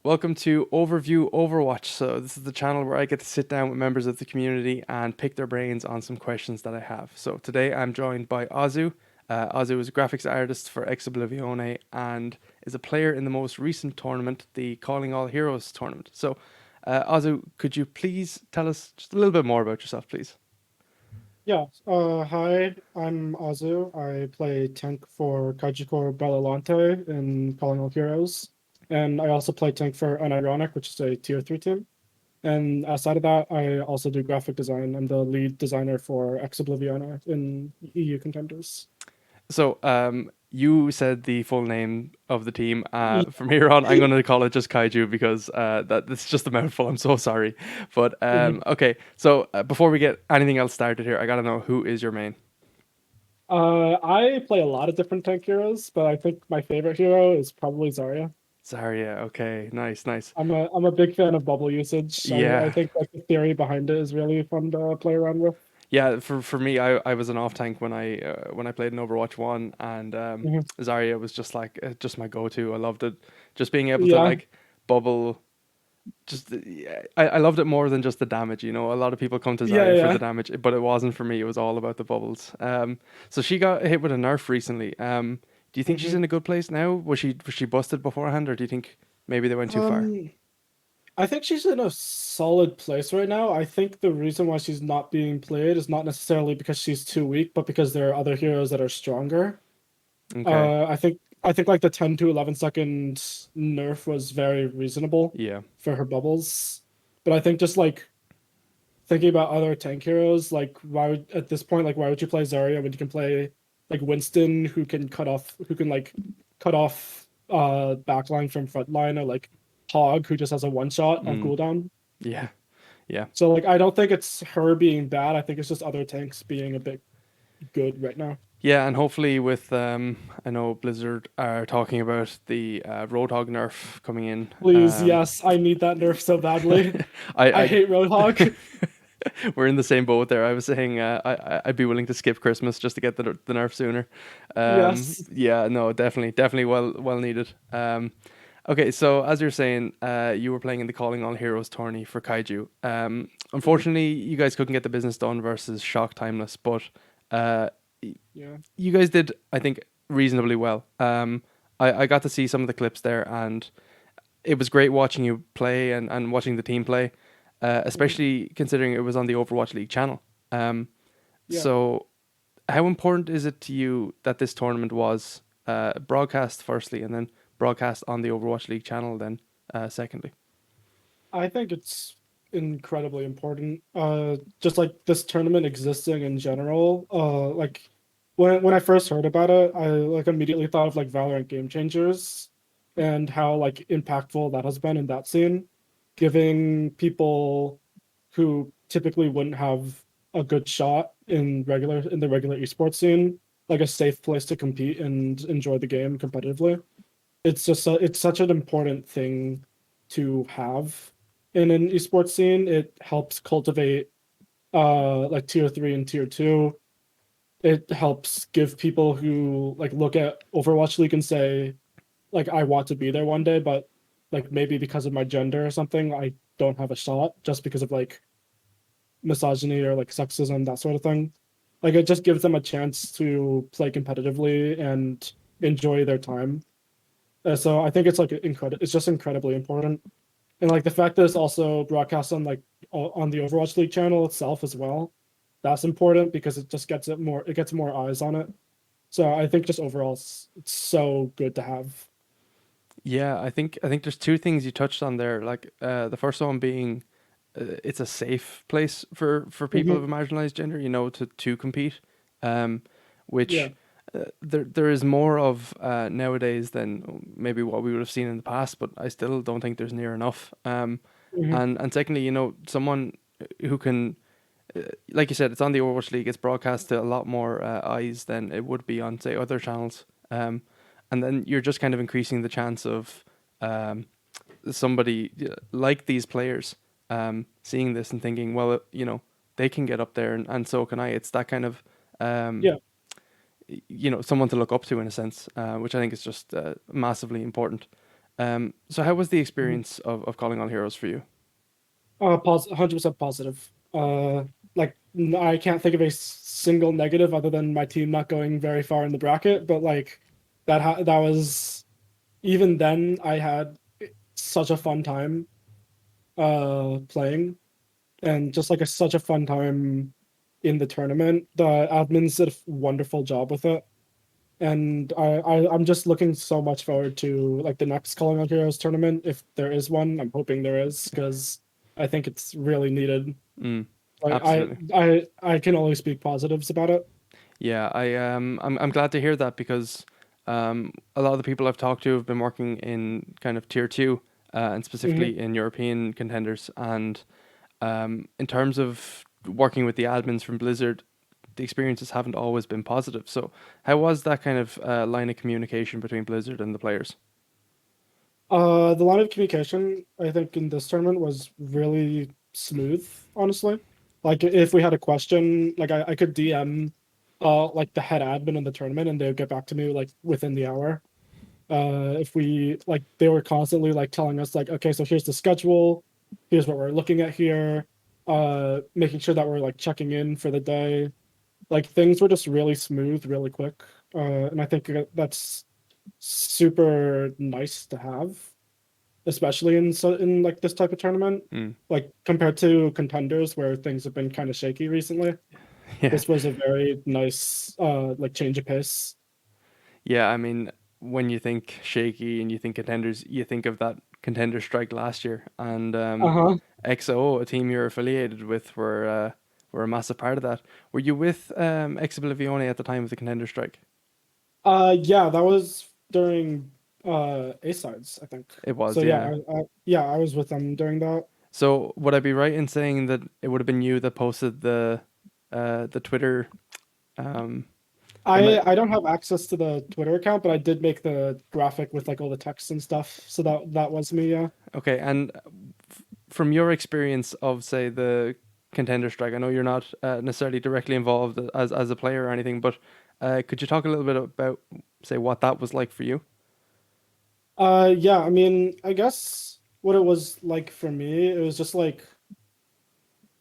Welcome to Overview Overwatch. So, this is the channel where I get to sit down with members of the community and pick their brains on some questions that I have. So, today I'm joined by Azu. Azu is a graphics artist for Ex Oblivione and is a player in the most recent tournament, the Calling All Heroes tournament. So, Azu, could you please tell us just a little bit more about yourself, please? Hi, I'm Azu. I play tank for Kaiju BLNT in Calling All Heroes. And I also play tank for Unironic, which is a tier 3 team. And outside of that, I also do graphic design. I'm the lead designer for Ex Oblivion in EU contenders. So, you said the full name of the team. Yeah. From here on, I'm going to call it just Kaiju because that's just a mouthful. I'm so sorry. But Mhm. okay, so before we get anything else started here, I gotta know who is your main. I play a lot of different tank heroes, but I think my favorite hero is probably Zarya. Zarya. Okay, nice, nice. I'm a big fan of bubble usage. I Yeah, think like the theory behind it is really fun to play around with. yeah. For me, I was an off tank when I played in Overwatch One, and Mhm. Zarya was just like just my go to. I loved it, just being able to Yeah, like bubble. Just yeah, I loved it more than just the damage. You know, a lot of people come to yeah, Zarya for the yeah. damage, but it wasn't for me. It was all about the bubbles. So she got hit with a nerf recently. Do you think she's hmm in a good place now? Was she busted beforehand, or do you think maybe they went too far? Um, I think she's in a solid place right now. I think the reason why she's not being played is not necessarily because she's too weak, but because there are other heroes that are stronger. Okay. I think like the 10 to 11 second nerf was very reasonable Yeah. for her bubbles. But I think just like thinking about other tank heroes, like why would at this point, like why would you play Zarya when you can play like Winston who can like cut off backline from frontline, or like Hog who just has a one shot on Mm, cooldown. yeah. Yeah. So like I don't think it's her being bad. I think it's just other tanks being a bit good right now. Yeah, and hopefully with I know Blizzard are talking about the Roadhog nerf coming in. Please, yes, I need that nerf so badly. I I hate Roadhog. we're in the same boat there. I was saying I'd be willing to skip Christmas just to get the nerf sooner. Yes. Yeah, no, definitely well needed. Okay, so as you're saying, you were playing in the Calling All Heroes tourney for Kaiju. Unfortunately, you guys couldn't get the business done versus Shock Timeless, but uh, Yeah. you guys did, I think, reasonably well. I got to see some of the clips there, and it was great watching you play and watching the team play, Mhm. especially considering it was on the Overwatch League channel. Um, Yeah. so, how important is it to you that this tournament was broadcast firstly, and then broadcast on the Overwatch League channel then secondly? I think it's incredibly important. Just like this tournament existing in general. Like when I first heard about it, I like immediately thought of like Valorant Game Changers and how like impactful that has been in that scene, giving people who typically wouldn't have a good shot in the regular esports scene like a safe place to compete and enjoy the game competitively. It's such an important thing to have in an esports scene. It helps cultivate like tier 3 and tier 2. It helps give people who like look at Overwatch League and say like I want to be there one day, but like maybe because of my gender or something I don't have a shot just because of like misogyny or like sexism, that sort of thing. Like it just gives them a chance to play competitively and enjoy their time. So I think it's like incredible. It's just incredibly important, and like the fact that it's also broadcast on like on the Overwatch League channel itself as well. That's important because it just gets it more. It gets more eyes on it. So I think just overall, it's so good to have. Yeah, I think there's two things you touched on there. Like the first one being it's a safe place for people of Hmm. a marginalized gender, you know, to compete, um, Yeah. which there is more of nowadays than maybe what we would have seen in the past, but I still don't think there's near enough. Hmm. And secondly, you know, someone who can, like you said, it's on the Overwatch League. It's broadcast to a lot more eyes than it would be on say other channels. And then you're just kind of increasing the chance of um, somebody like these players seeing this and thinking, well, you know, they can get up there and so can I. It's that kind of, um, Yeah. you know, someone to look up to in a sense, which I think is just massively important. So how was the Mhm. experience of calling all heroes for you? 100% positive. Like I can't think of a single negative other than my team not going very far in the bracket, but like that was even then I had such a fun time playing and just like such a fun time in the tournament. The admins did a wonderful job with it. And I'm just looking so much forward to like the next Calling All Heroes tournament, if there is one. I'm hoping there is because I think it's really needed. Mm, Like absolutely. I can only speak positives about it. Yeah, I'm glad to hear that because a lot of the people I've talked to have been working in kind of tier two, and Hmm. specifically in European contenders. And in terms of working with the admins from Blizzard, the experiences haven't always been positive. So, how was that kind of line of communication between Blizzard and the players? The line of communication I think in this tournament was really smooth, honestly. Like if we had a question, like I could DM like the head admin in the tournament and they would get back to me like within the hour. If we like they were constantly like telling us like, okay, so here's the schedule, here's what we're looking at here, making sure that we're like checking in for the day. Like things were just really smooth, really quick. And I think that's super nice to have, especially in like this type of tournament. Mm. Like compared to contenders where things have been kind of shaky recently. Yeah. This was a very nice like change of pace. Yeah, I mean, when you think shaky and you think contenders, you think of that contender strike last year, and Uh-huh. XO, a team you're affiliated with, were a massive part of that. Were you with Exoblivione at the time of the contender strike? Yeah, that was during A-sides, I think. It was, So yeah, yeah. yeah, I was with them during that. So would I be right in saying that it would have been you that posted the Twitter um the me- I don't have access to the Twitter account, but I did make the graphic with like all the text and stuff. So that was me, yeah. okay, and from your experience of say the contender strike, I know you're not necessarily directly involved as a player or anything, but could you talk a little bit about say what that was like for you? Yeah, I mean, I guess what it was like for me, it was just like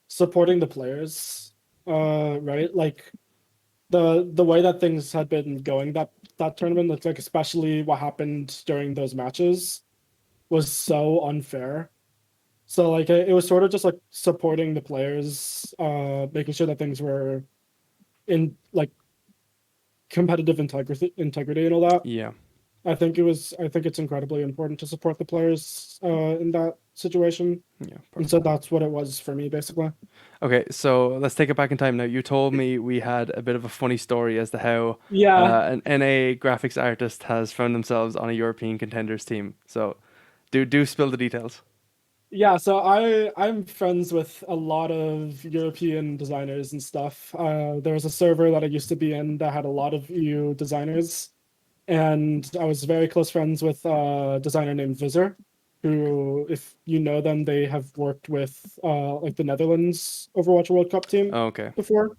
supporting the players. Right? Like the way that things had been going that tournament, like especially what happened during those matches was so unfair. So like it was sort of just like supporting the players, making sure that things were in like competitive integrity and all that. Yeah, I think it's incredibly important to support the players in that situation. yeah, And so perfect. that's what it was for me basically. Okay, so let's take it back in time now. You told me we had a bit of a funny story as to how Yeah. an NA graphics artist has found themselves on a European contenders team. So do spill the details. Yeah, so I'm friends with a lot of European designers and stuff. There was a server that I used to be in that had a lot of EU designers, and I was very close friends with a designer named Visor, who, if you know them, they have worked with like the Netherlands Overwatch World Cup team Okay. before.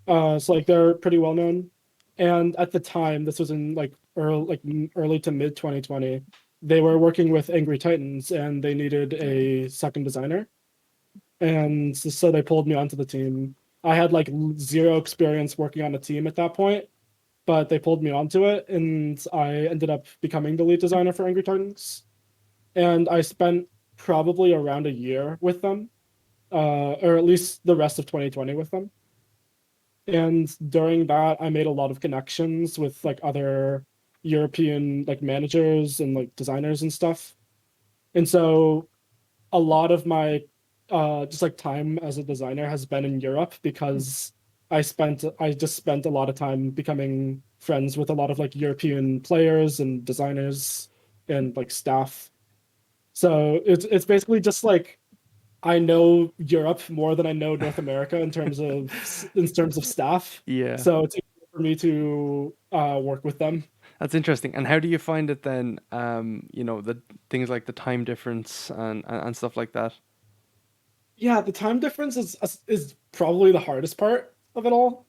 So like they're pretty well known. And at the time, this was in like early to mid 2020, they were working with Angry Titans and they needed a second designer. And so they pulled me onto the team. I had like zero experience working on a team at that point, but they pulled me onto it and I ended up becoming the lead designer for Angry Titans. And I spent probably around a year with them, or at least the rest of 2020 with them. And during that, I made a lot of connections with like other European like managers and like designers and stuff. And so a lot of my just like time as a designer has been in Europe because I just spent a lot of time becoming friends with a lot of like European players and designers and like staff. So it's basically just like I know Europe more than I know North America in terms of staff. Yeah, So it's easy for me to work with them. that's interesting. And how do you find it then? The things like the time difference and stuff like that. Yeah, the time difference is probably the hardest part of it all.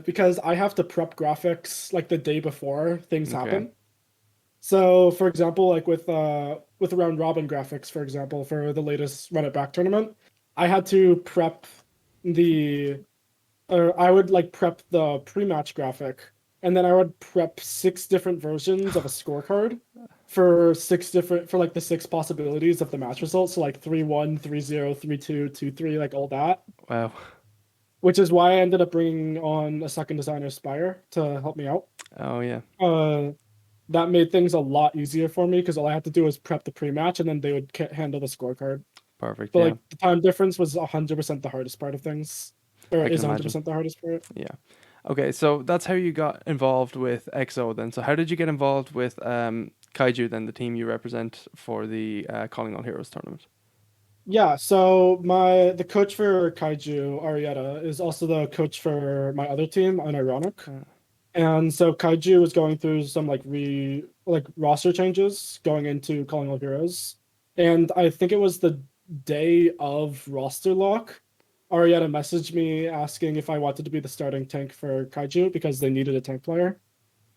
Because I have to prep graphics like the day before things Okay. happen. So, for example, like with round robin graphics, for example, for the latest Run It Back tournament, I had to prep the or I would like prep the pre-match graphic, and then I would prep six different versions of a scorecard for like the six possibilities of the match results, so like 3-1, 3-0, 3-2, 2-3, like all that. Wow. Which is why I ended up bringing on a second designer, Spire, to help me out. Oh yeah. Uh, that made things a lot easier for me because all I had to do was prep the pre-match, and then they would handle the scorecard. Perfect. But Yeah. like the time difference was 100% the hardest part of things, or I can is imagine. 100% the hardest part. Yeah. Okay, so that's how you got involved with EXO then. So how did you get involved with Kaiju then, the team you represent for the Calling All Heroes tournament? Yeah, so the coach for Kaiju, Arietta, is also the coach for my other team, Unironic. Uh, And so Kaiju was going through some like roster changes going into Calling All Heroes. And I think it was the day of roster lock. Arietta messaged me asking if I wanted to be the starting tank for Kaiju because they needed a tank player.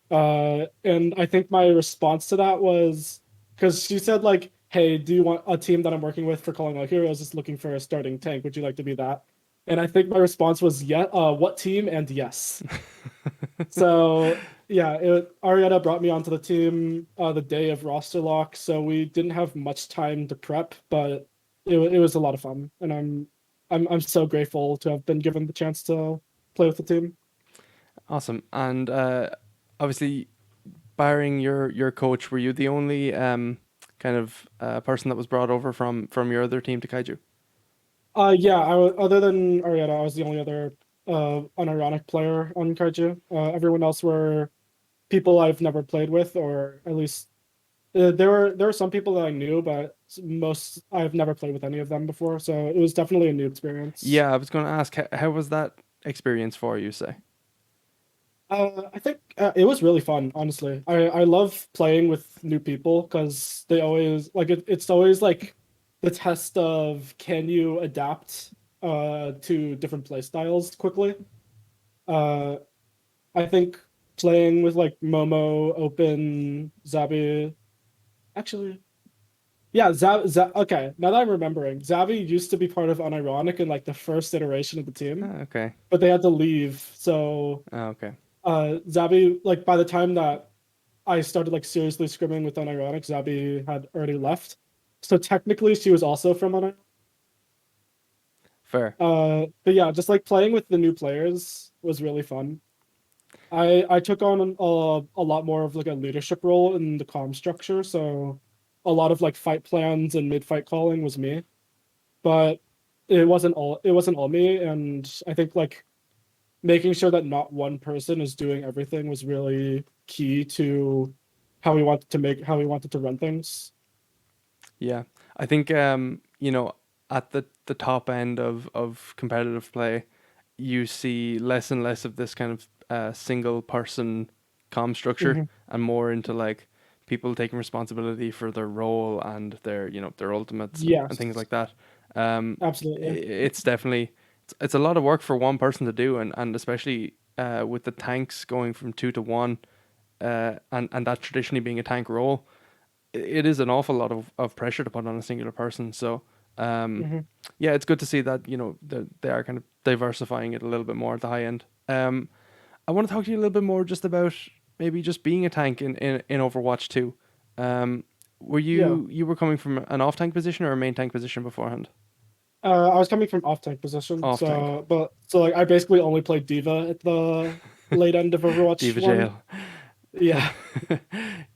And I think my response to that was because she said like, "Hey, do you want a team that I'm working with for Calling All Heroes is looking for a starting tank? Would you like to be that?" And I think my response was, "Yeah, what team?" And yes. So yeah, Arietta brought me onto the team the day of roster lock, so we didn't have much time to prep, but it was a lot of fun, and I'm so grateful to have been given the chance to play with the team. Awesome. And obviously, barring your coach, were you the only kind of person that was brought over from your other team to Kaiju? Yeah, other than Arietta, I was the only other unironic player on Kaiju. Everyone else were people I've never played with, or at least there were some people that I knew, but most I've never played with any of them before, so it was definitely a new experience. Yeah, I was going to ask, how was that experience for you, say? I think it was really fun, honestly. I love playing with new people because they always like it's always like the test of can you adapt to different play styles quickly. Uh, I think playing with like Momo, Open, Zabi, actually, yeah, okay, now that I'm remembering, Zabi used to be part of Unironic in like the first iteration of the team, Okay. but they had to leave. So Okay. Zabi, like by the time that I started like seriously scrimming with Unironic, Zabi had already left. So technically she was also from Unironic. Fair. But yeah, just like playing with the new players was really fun. I took on a lot more of like a leadership role in the comm structure, so a lot of like fight plans and mid-fight calling was me. But it wasn't all me, and I think like making sure that not one person is doing everything was really key to how we wanted to run things. Yeah, I think at the top end of competitive play, you see less and less of this kind of single person comm structure Hmm. and more into like people taking responsibility for their role and their their ultimates and things Yes, like that. absolutely. It's definitely it's a lot of work for one person to do, and especially with the tanks going from 2 to 1, and that traditionally being a tank role, it is an awful lot of pressure to put on a singular person. So, um, Hmm. yeah, it's good to see that they are kind of diversifying it a little bit more at the high end. I want to talk to you a little bit more just about maybe just being a tank in Overwatch 2. Um, were Yeah. you were coming from an off tank position or a main tank position beforehand? I was coming from off tank position, Off tank. so like I basically only played Diva at the late end of Overwatch Diva 1. jail. Yeah.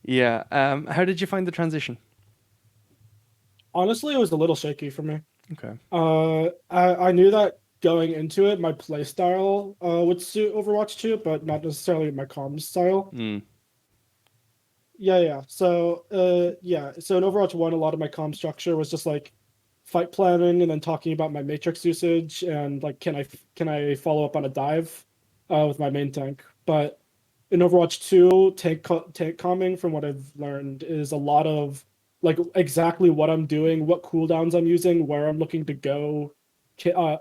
Yeah. How did you find the transition? Honestly, it was a little shaky for me. Okay. I knew that going into it, my play style would suit Overwatch 2, but not necessarily my comms style. Mm. Yeah. So in Overwatch 1, a lot of my comm structure was just like fight planning and then talking about my matrix usage and like can I follow up on a dive with my main tank. But in Overwatch 2, tank calming from what I've learned is a lot of like exactly what I'm doing, what cooldowns I'm using, where I'm looking to go,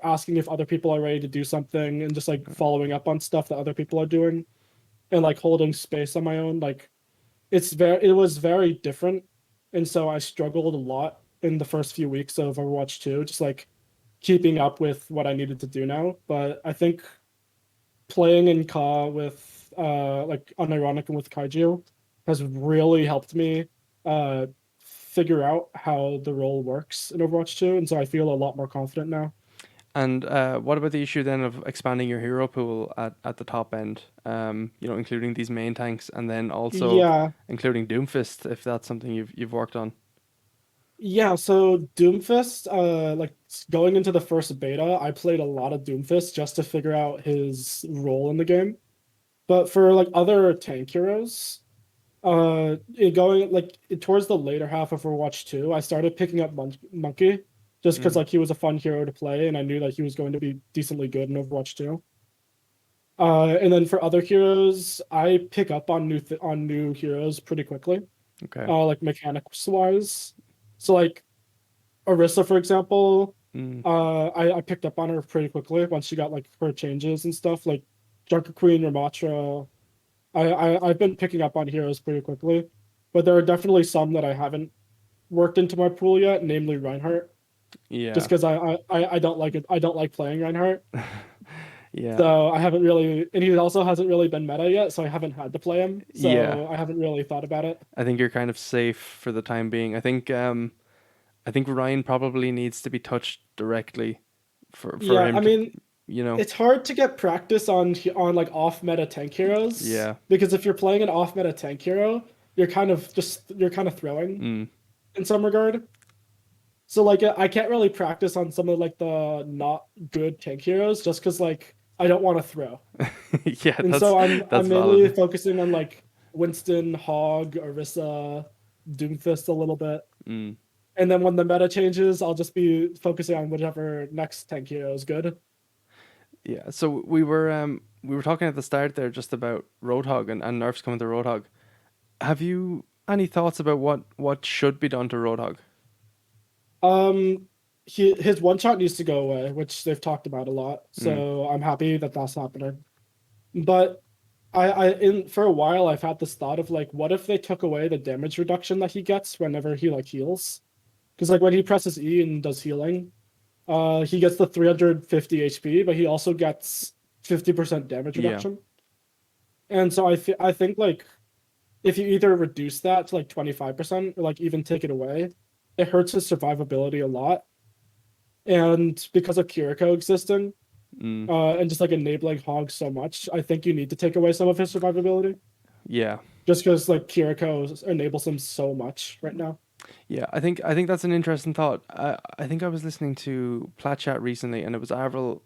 asking if other people are ready to do something, and just like following up on stuff that other people are doing and like holding space on my own. Like it was very different, and so I struggled a lot in the first few weeks of Overwatch 2, just like keeping up with what I needed to do now. But I think playing in Ka with like Unironic and with Kaiju has really helped me figure out how the role works in Overwatch 2, and so I feel a lot more confident now. And what about the issue then of expanding your hero pool at the top end? Including these main tanks, and then also Yeah, including Doomfist, if that's something you've worked on. yeah. So Doomfist, like going into the first beta, I played a lot of Doomfist just to figure out his role in the game. But for like other tank heroes, going like towards the later half of Overwatch 2, I started picking up Monkey just because Mm, like he was a fun hero to play, and I knew that he was going to be decently good in Overwatch 2. And then for other heroes, I pick up on new heroes pretty quickly, okay. like mechanics wise. So like Orisa, for example, Mm, I picked up on her pretty quickly once she got like her changes and stuff. Like Junker Queen, Ramatra, I've been picking up on heroes pretty quickly, but there are definitely some that I haven't worked into my pool yet, namely Reinhardt. Just yeah. because I don't like it, I don't like playing Reinhardt, Yeah. so I haven't really, and he also hasn't really been meta yet, so I haven't had to play him, Yeah. so I haven't really thought about it. I think you're kind of safe for the time being. I think Ryan probably needs to be touched directly for Yeah, him I to, mean, you know. it's hard to get practice on like off meta tank heroes Yeah. because if you're playing an off meta tank hero, you're kind of throwing Mm. in some regard. So like I can't really practice on some of like the not good tank heroes just because like I don't want to throw. Yeah, And that's so that's I'm mainly valid. focusing on like Winston, Hog, Orisa, Doomfist a little bit. Mm. And then when the meta changes, I'll just be focusing on whichever next tank hero is good. Yeah. So we were talking at the start there just about Roadhog and nerfs coming to Roadhog. Have you any thoughts about what should be done to Roadhog? Um his one shot needs to go away, which they've talked about a lot. Mm. So I'm happy that that's happening. But I in for a while I've had this thought of like, what if they took away the damage reduction that he gets whenever he like heals? Because like when he presses E and does healing, he gets the 350 HP, but he also gets 50% damage Yeah. reduction. And so I think like if you either reduce that to like 25% or like even take it away, it hurts his survivability a lot. And because of Kiriko existing, Mm. and just like enabling Hog so much, I think you need to take away some of his survivability. Yeah. Just because like Kiriko enables him so much right now. Yeah, I think that's an interesting thought. I think I was listening to Plat Chat recently, and it was Avril.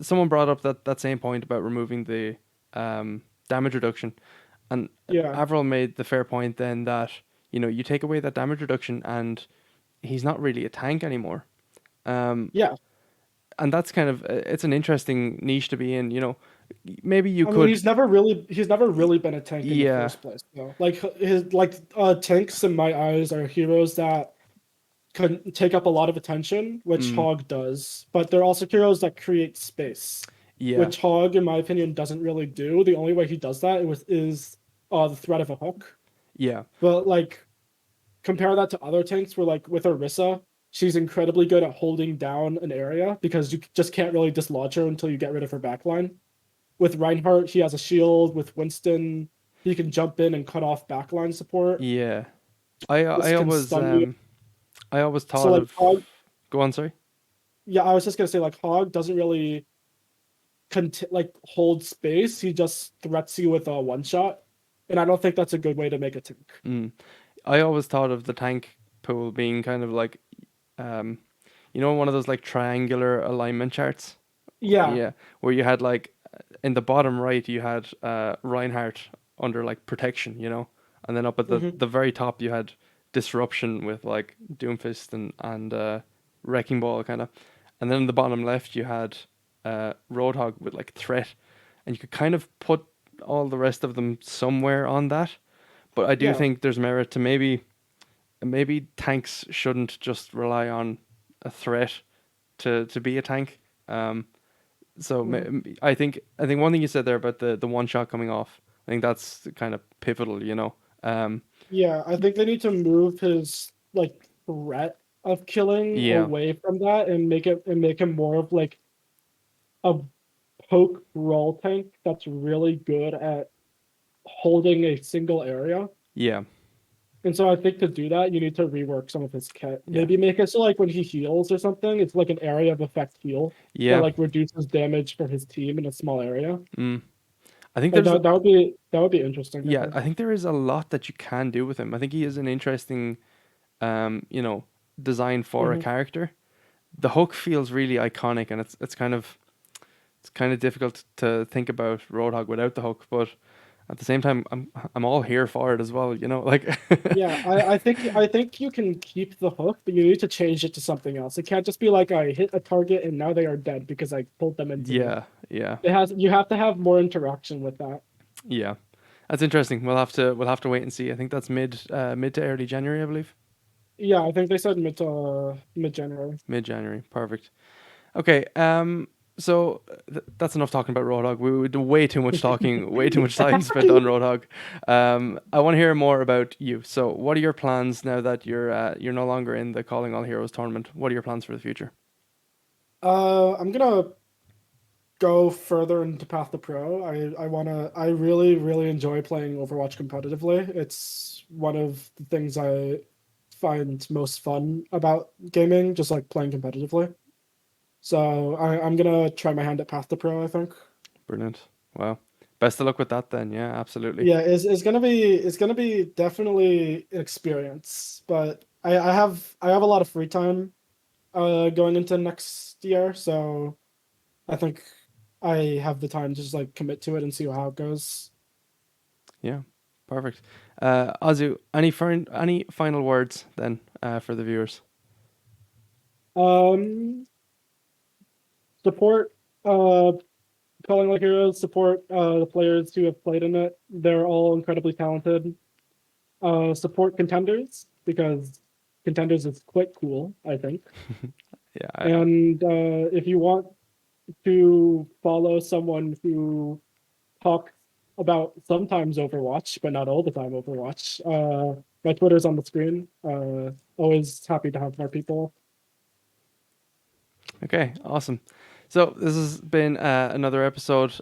Someone brought up that same point about removing the damage reduction, and Yeah, Avril made the fair point then that you take away that damage reduction, and he's not really a tank anymore. Um, yeah. and that's kind of it's an interesting niche to be in. Maybe you I mean, could, he's never y- really been a tank in the yeah, first place, though. Like his tanks in my eyes are heroes that can take up a lot of attention, which mm, Hog does, but they're also heroes that create space, yeah, which Hog, in my opinion, doesn't really do. The only way he does that is the threat of a hook. yeah, But like compare that to other tanks where like with Orisa, she's incredibly good at holding down an area because you just can't really dislodge her until you get rid of her backline. With Reinhardt, he has a shield. With Winston, he can jump in and cut off backline support. yeah. I This I can always stun you. I always So thought like of. Hog, Go on, sorry. yeah, I was just gonna say like Hog doesn't really like hold space. He just threats you with a one shot, and I don't think that's a good way to make a tank. Mm. I always thought of the tank pool being kind of like, um, one of those like triangular alignment charts. Yeah. Yeah, where you had like in the bottom right you had Reinhardt under like protection, and then up at the Hmm. the very top you had disruption with like Doomfist and Wrecking Ball kind of, and then in the bottom left you had Roadhog with like threat, and you could kind of put all the rest of them somewhere on that. But I do Yeah. think there's merit to maybe tanks shouldn't just rely on a threat to be a tank. So Hmm. I think one thing you said there about the one shot coming off. I think that's kind of pivotal, you know. Yeah, I think they need to move his like threat of killing Yeah, away from that and make him more of like a poke roll tank that's really good at holding a single area. yeah, And so I think to do that, you need to rework some of his kit. yeah, Maybe make it so like when he heals or something, it's like an area of effect heal that yeah. like reduces damage for his team in a small area. Mm. I think Like there's that would be interesting, I yeah, think. I think there is a lot that you can do with him. I think he is an interesting you know, design for a Hmm. character. The hook feels really iconic, and it's kind of difficult to think about Roadhog without the hook, but at the same time, I'm all here for it as well. You know, like Yeah, I think you can keep the hook, but you need to change it to something else. It can't just be like I hit a target and now they are dead because I pulled them into me. yeah, yeah, It has you have to have more interaction with that. yeah. That's interesting. We'll have to wait and see. I think that's mid to early January, I believe. Yeah, I think they said mid January. Mid January, perfect. Okay, so that's enough talking about Roadhog. We do way too much talking, way too much time spent on Roadhog. I want to hear more about you. So, what are your plans now that you're no longer in the Calling All Heroes tournament? What are your plans for the future? I'm gonna go further into Path to Pro. I really enjoy playing Overwatch competitively. It's one of the things I find most fun about gaming, just like playing competitively. So I'm gonna try my hand at Path to Pro, I think. Brilliant. Wow. Best of luck with that then. Yeah, absolutely. Yeah, it's gonna be definitely an experience, but I have a lot of free time going into next year, so I think I have the time to just like commit to it and see how it goes. Yeah, perfect. Azu, any final words then for the viewers? Um, support Calling Like Heroes, support the players who have played in it. They're all incredibly talented. Support contenders because contenders is quite cool, I think. Yeah, And if you want to follow someone who talks about sometimes Overwatch, but not all the time Overwatch, my Twitter's on the screen. Always happy to have more people. okay, awesome. So this has been another episode.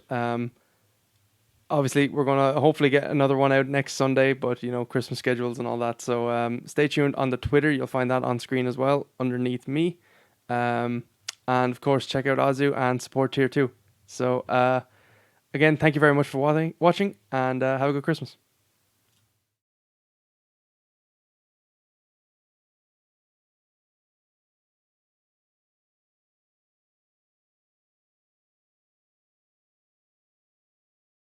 Obviously, we're gonna hopefully get another one out next Sunday, but you know, Christmas schedules and all that. So stay tuned on the Twitter. You'll find that on screen as well underneath me. Um, and of course, check out Azu and support Tier 2. So again, thank you very much for watching and have a good Christmas.